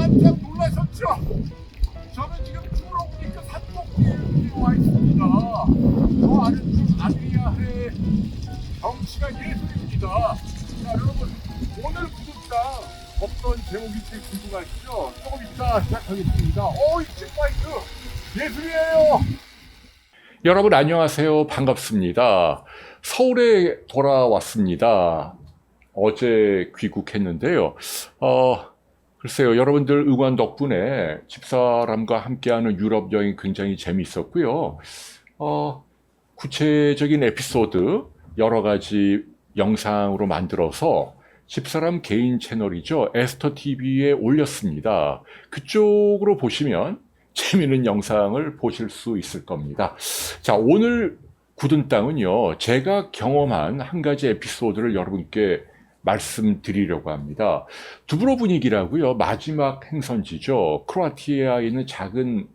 깜짝 놀라셨죠? 저는 지금 쭈러보니까 산꼭대기에 와 있습니다. 저 아래쪽 아드리아해 경치가 예술입니다. 자, 여러분, 오늘 구독자 어떤 제목일지 궁금하시죠? 조금 이따 시작하겠습니다. 이 잭바이크 예술이에요. 여러분 안녕하세요. 반갑습니다. 서울에 돌아왔습니다. 어제 귀국했는데요. 글쎄요, 여러분들 응원 덕분에 집사람과 함께하는 유럽 여행 굉장히 재미있었고요. 구체적인 에피소드 여러 가지 영상으로 만들어서 집사람 개인 채널이죠. 에스터 TV에 올렸습니다. 그쪽으로 보시면 재미있는 영상을 보실 수 있을 겁니다. 자, 오늘 굳은 땅은요, 제가 경험한 한 가지 에피소드를 여러분께 말씀드리려고 합니다. 두브로브닉이라고요, 마지막 행선지죠. 크로아티아에 있는 작은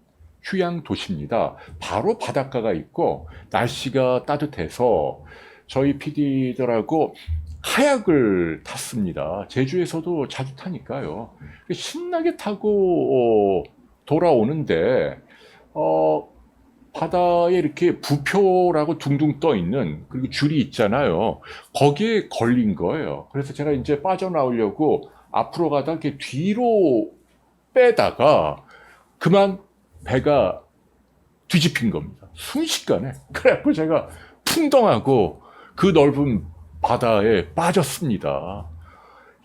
휴양 도시입니다. 바로 바닷가가 있고 날씨가 따뜻해서 저희 PD들하고 카약을 탔습니다. 제주에서도 자주 타니까요. 신나게 타고 돌아오는데 바다에 이렇게 부표라고 둥둥 떠 있는 그리고 줄이 있잖아요. 거기에 걸린 거예요. 그래서 제가 이제 빠져나오려고 앞으로 가다 이렇게 뒤로 빼다가 그만 배가 뒤집힌 겁니다. 순식간에. 그래갖고 제가 풍덩하고 그 넓은 바다에 빠졌습니다.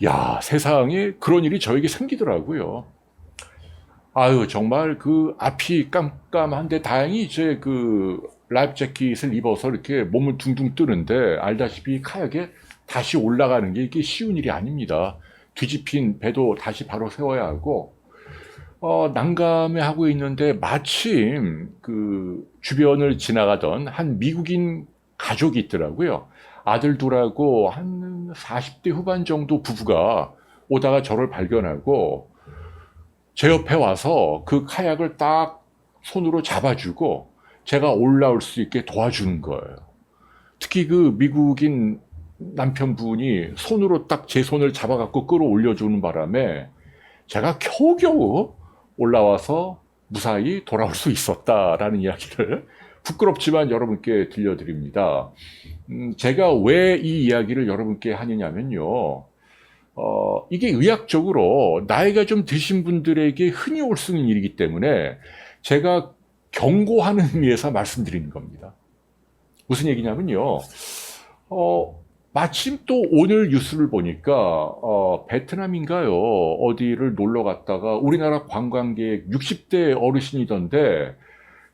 야, 세상에 그런 일이 저에게 생기더라고요. 아유, 정말 그 앞이 깜깜한데 다행히 이제 그 라이프 재킷을 입어서 이렇게 몸을 둥둥 뜨는데 알다시피 카약에 다시 올라가는 게 이게 쉬운 일이 아닙니다. 뒤집힌 배도 다시 바로 세워야 하고 난감해 하고 있는데 마침 그 주변을 지나가던 한 미국인 가족이 있더라고요. 아들 둘하고 한 40대 후반 정도 부부가 오다가 저를 발견하고 제 옆에 와서 그 카약을 딱 손으로 잡아주고 제가 올라올 수 있게 도와주는 거예요. 특히 그 미국인 남편분이 손으로 딱 제 손을 잡아갖고 끌어올려주는 바람에 제가 겨우겨우 올라와서 무사히 돌아올 수 있었다라는 이야기를 부끄럽지만 여러분께 들려드립니다. 제가 왜 이 이야기를 여러분께 하느냐면요. 이게 의학적으로 나이가 좀 드신 분들에게 흔히 올 수 있는 일이기 때문에 제가 경고하는 의미에서 말씀드리는 겁니다. 무슨 얘기냐면요. 마침 또 오늘 뉴스를 보니까 베트남인가요? 어디를 놀러 갔다가 우리나라 관광객 60대 어르신이던데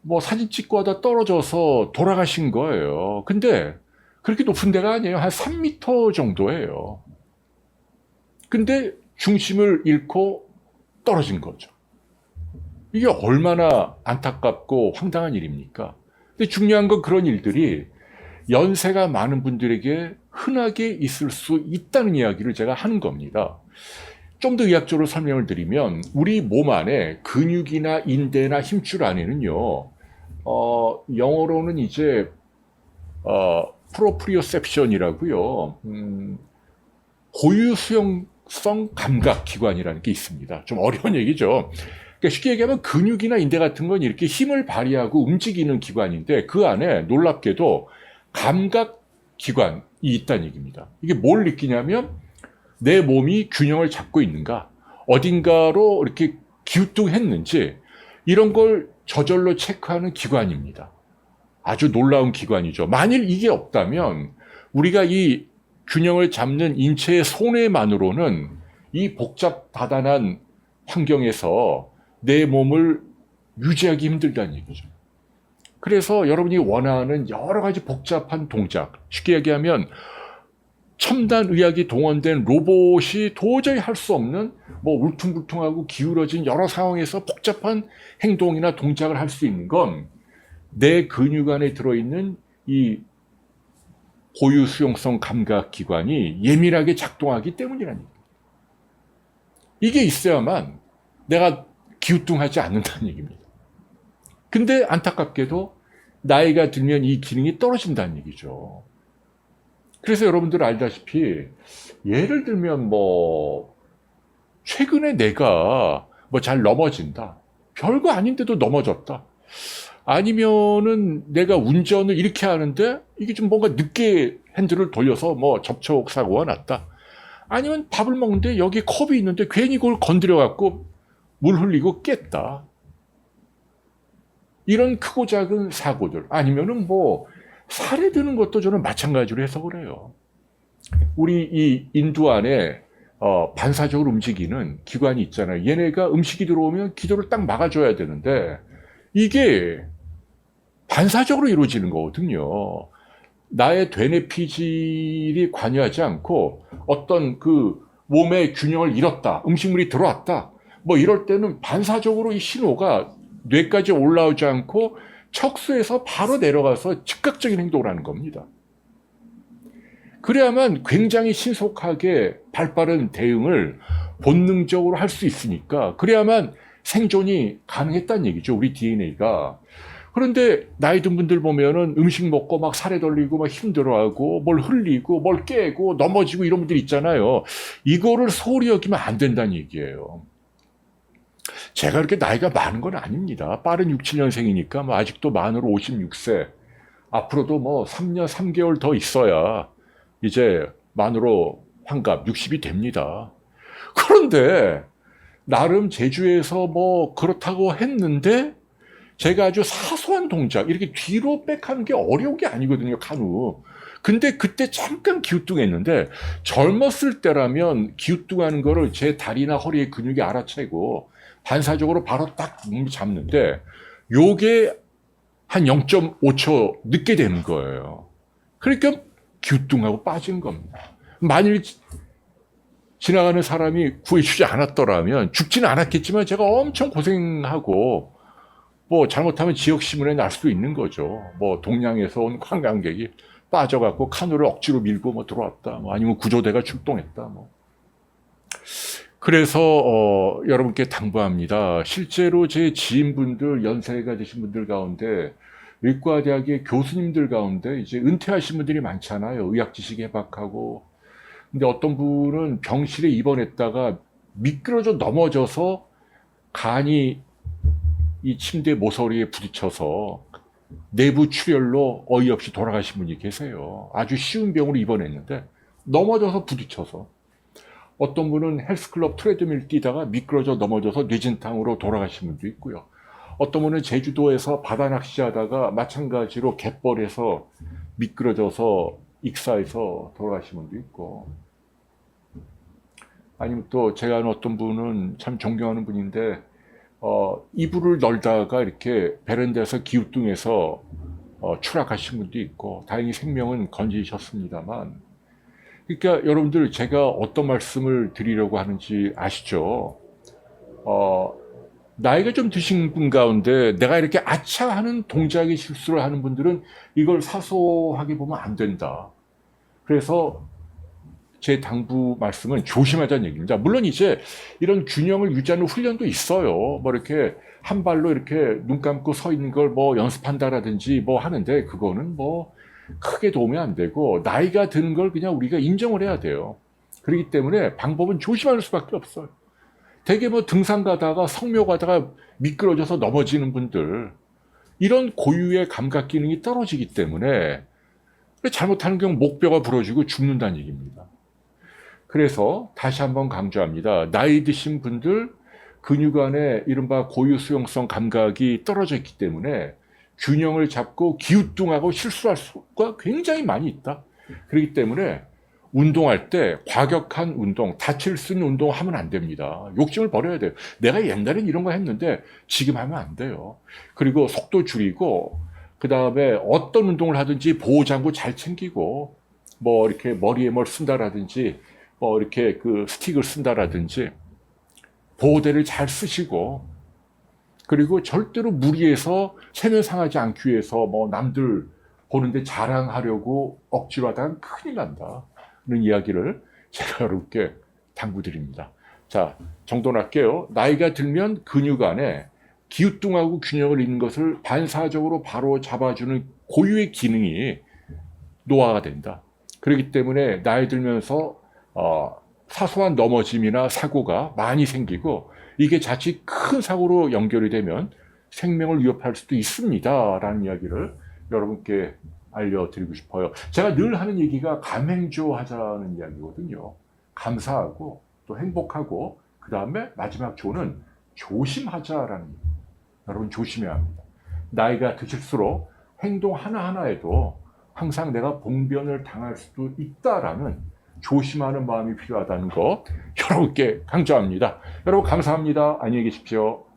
뭐 사진 찍고 하다 떨어져서 돌아가신 거예요. 근데 그렇게 높은 데가 아니에요. 한 3m 정도예요. 근데 중심을 잃고 떨어진 거죠. 이게 얼마나 안타깝고 황당한 일입니까? 근데 중요한 건 그런 일들이 연세가 많은 분들에게 흔하게 있을 수 있다는 이야기를 제가 하는 겁니다. 좀 더 의학적으로 설명을 드리면 우리 몸 안에 근육이나 인대나 힘줄 안에는요, 영어로는 이제 프로프리오셉션이라고요, 고유 수용성 감각 기관이라는 게 있습니다. 좀 어려운 얘기죠. 그러니까 쉽게 얘기하면 근육이나 인대 같은 건 이렇게 힘을 발휘하고 움직이는 기관인데 그 안에 놀랍게도 감각 기관이 있다는 얘기입니다. 이게 뭘 느끼냐면 내 몸이 균형을 잡고 있는가, 어딘가로 이렇게 기우뚱했는지 이런 걸 저절로 체크하는 기관입니다. 아주 놀라운 기관이죠. 만일 이게 없다면 우리가 이 균형을 잡는 인체의 손해만으로는 이 복잡다단한 환경에서 내 몸을 유지하기 힘들다는 얘기죠. 그래서 여러분이 원하는 여러 가지 복잡한 동작, 쉽게 얘기하면 첨단 의학이 동원된 로봇이 도저히 할 수 없는 뭐 울퉁불퉁하고 기울어진 여러 상황에서 복잡한 행동이나 동작을 할 수 있는 건 내 근육 안에 들어있는 이 고유 수용성 감각 기관이 예민하게 작동하기 때문이라는 얘기입니다. 이게 있어야만 내가 기우뚱하지 않는다는 얘기입니다. 근데 안타깝게도 나이가 들면 이 기능이 떨어진다는 얘기죠. 그래서 여러분들 알다시피 예를 들면 뭐 최근에 내가 뭐 잘 넘어진다. 별거 아닌데도 넘어졌다. 아니면은 내가 운전을 이렇게 하는데 이게 좀 뭔가 늦게 핸들을 돌려서 뭐 접촉 사고가 났다. 아니면 밥을 먹는데 여기 컵이 있는데 괜히 그걸 건드려 갖고 물 흘리고 깼다. 이런 크고 작은 사고들. 아니면은 뭐 살해 드는 것도 저는 마찬가지로 해석을 해요. 우리 이 인두 안에 반사적으로 움직이는 기관이 있잖아요. 얘네가 음식이 들어오면 기도를 딱 막아줘야 되는데 이게 반사적으로 이루어지는 거거든요. 나의 되뇌 피질이 관여하지 않고 어떤 그 몸의 균형을 잃었다, 음식물이 들어왔다, 뭐 이럴 때는 반사적으로 이 신호가 뇌까지 올라오지 않고 척수에서 바로 내려가서 즉각적인 행동을 하는 겁니다. 그래야만 굉장히 신속하게 발빠른 대응을 본능적으로 할 수 있으니까, 그래야만 생존이 가능했다는 얘기죠, 우리 DNA가. 그런데 나이 든 분들 보면은 음식 먹고 막 살에 돌리고 막 힘들어하고 뭘 흘리고 뭘 깨고 넘어지고 이런 분들 있잖아요. 이거를 소홀히 여기면 안 된다는 얘기예요. 제가 그렇게 나이가 많은 건 아닙니다. 빠른 67년생이니까 뭐 아직도 만으로 56세. 앞으로도 뭐 3년 3개월 더 있어야 이제 만으로 환갑 60이 됩니다. 그런데 나름 제주에서 뭐 그렇다고 했는데 제가 아주 사소한 동작, 이렇게 뒤로 백하는 게 어려운 게 아니거든요, 카누. 근데 그때 잠깐 기우뚱했는데 젊었을 때라면 기우뚱하는 거를 제 다리나 허리의 근육이 알아채고 반사적으로 바로 딱 몸을 잡는데 요게 한 0.5초 늦게 되는 거예요. 그러니까 기우뚱하고 빠진 겁니다. 만일 지나가는 사람이 구해주지 않았더라면 죽지는 않았겠지만 제가 엄청 고생하고 뭐 잘못하면 지역신문에 날 수도 있는 거죠. 뭐 동양에서 온 관광객이 빠져갖고 카누를 억지로 밀고 뭐 들어왔다. 뭐 아니면 구조대가 출동했다. 뭐. 그래서 여러분께 당부합니다. 실제로 제 지인분들, 연세가 되신 분들 가운데 의과대학의 교수님들 가운데 이제 은퇴하신 분들이 많잖아요. 의학 지식 해박하고. 근데 어떤 분은 병실에 입원했다가 미끄러져 넘어져서 간이 이 침대 모서리에 부딪혀서 내부 출혈로 어이없이 돌아가신 분이 계세요. 아주 쉬운 병으로 입원했는데 넘어져서 부딪혀서. 어떤 분은 헬스클럽 트레드밀 뛰다가 미끄러져 넘어져서 뇌진탕으로 돌아가신 분도 있고요. 어떤 분은 제주도에서 바다 낚시하다가 마찬가지로 갯벌에서 미끄러져서 익사해서 돌아가신 분도 있고, 아니면 또 제가 아는 어떤 분은 참 존경하는 분인데 이불을 널다가 이렇게 베란다에서 기우뚱해서 추락하신 분도 있고, 다행히 생명은 건지셨습니다만, 그러니까 여러분들 제가 어떤 말씀을 드리려고 하는지 아시죠? 나이가 좀 드신 분 가운데 내가 이렇게 아차 하는 동작의 실수를 하는 분들은 이걸 사소하게 보면 안 된다. 그래서 제 당부 말씀은 조심하자는 얘기입니다. 물론 이제 이런 균형을 유지하는 훈련도 있어요. 뭐 이렇게 한 발로 이렇게 눈 감고 서 있는 걸 뭐 연습한다라든지 뭐 하는데 그거는 뭐 크게 도움이 안 되고 나이가 드는 걸 그냥 우리가 인정을 해야 돼요. 그렇기 때문에 방법은 조심할 수밖에 없어요. 되게 뭐 등산 가다가 성묘 가다가 미끄러져서 넘어지는 분들, 이런 고유의 감각 기능이 떨어지기 때문에 잘못하는 경우 목뼈가 부러지고 죽는다는 얘기입니다. 그래서 다시 한번 강조합니다. 나이 드신 분들 근육 안에 이른바 고유 수용성 감각이 떨어져 있기 때문에 균형을 잡고 기우뚱하고 실수할 수가 굉장히 많이 있다. 그렇기 때문에 운동할 때 과격한 운동, 다칠 수 있는 운동 하면 안 됩니다. 욕심을 버려야 돼요. 내가 옛날엔 이런 거 했는데 지금 하면 안 돼요. 그리고 속도 줄이고, 그 다음에 어떤 운동을 하든지 보호장구 잘 챙기고, 뭐 이렇게 머리에 뭘 쓴다라든지, 뭐 이렇게 그 스틱을 쓴다라든지, 보호대를 잘 쓰시고, 그리고 절대로 무리해서 체면 상하지 않기 위해서 뭐 남들 보는데 자랑하려고 억지로 하다가 큰일 난다. 는 이야기를 제가 여러분께 당부드립니다. 자, 정돈할게요. 나이가 들면 근육 안에 기우뚱하고 균형을 잃는 것을 반사적으로 바로 잡아주는 고유의 기능이 노화가 된다. 그렇기 때문에 나이 들면서 사소한 넘어짐이나 사고가 많이 생기고, 이게 자칫 큰 사고로 연결이 되면 생명을 위협할 수도 있습니다라는 이야기를 여러분께 알려드리고 싶어요. 제가 늘 하는 얘기가 감행조 하자는 이야기거든요. 감사하고 또 행복하고 그 다음에 마지막 조는 조심하자라는 얘기. 여러분 조심해야 합니다. 나이가 드실수록 행동 하나하나에도 항상 내가 봉변을 당할 수도 있다라는 조심하는 마음이 필요하다는 거 여러분께 강조합니다. 여러분 감사합니다. 안녕히 계십시오.